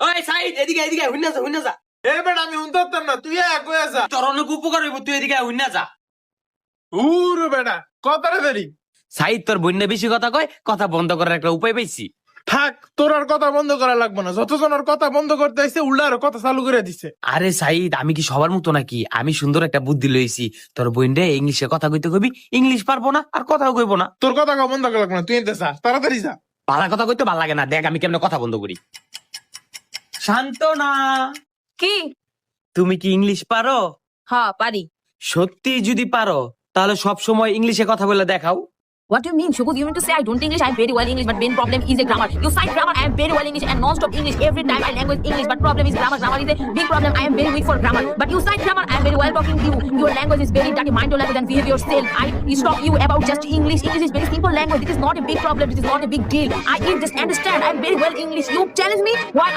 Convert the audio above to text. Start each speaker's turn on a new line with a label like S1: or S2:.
S1: ওই সাইড এদিকে এদিকে হুইনা যা হুইনা যা।
S2: এ বেটা আমি শুনতে পারতাম না, তুই কয়ে যা।
S1: তোর অনেক উপকার হইব, তুই এদিকে হুইনা যা।
S2: উরু বেটা কথাটা দেরি।
S1: সাইড তোর বন্যা বেশি কথা কয়, কথা বন্ধ করার একটা উপায় পাইছি।
S2: থাক, তোর আর কথা বন্ধ করা লাগবে না, যতজন আর কথা বন্ধ করতে আসছে উল্টা আর কথা চালু করে দিছে।
S1: আরে সাইদ, আমি কি সবার মতো নাকি? আমি সুন্দর একটা বুদ্ধি লইছি। তোর বইন্ডে ইংলিশে কথা কইতে কবি, ইংলিশ পারবো না আর কথাও কইবো না।
S2: তোর কথা বন্ধ করা লাগবে না, তুই এনতে যা, তাড়াতাড়ি যা।
S1: ভালো কথা কইতে ভালো লাগে না, দেখ আমি কেমনে কথা বন্ধ করি। শান্ত না,
S3: কি?
S1: তুমি কি ইংলিশ পারো?
S3: হ্যাঁ পারি।
S1: সত্যি যদি পারো তাহলে সব সময় ইংলিশে কথা বলে দেখাও।
S3: What do you mean, Shubhu? You mean to say I don't English? I'm very well English, but main problem is the grammar. You cite grammar, I am very well English and non-stop English. Every time my language English, but problem is grammar. Grammar is a big problem. I am very weak for grammar. But you cite grammar, I am very well talking to you. Your language is very dirty, mind your language and behave yourself. I stop you about just English. English is very simple language. It is not a big problem. It is not a big deal. I just understand. I am very well English. You challenge me while I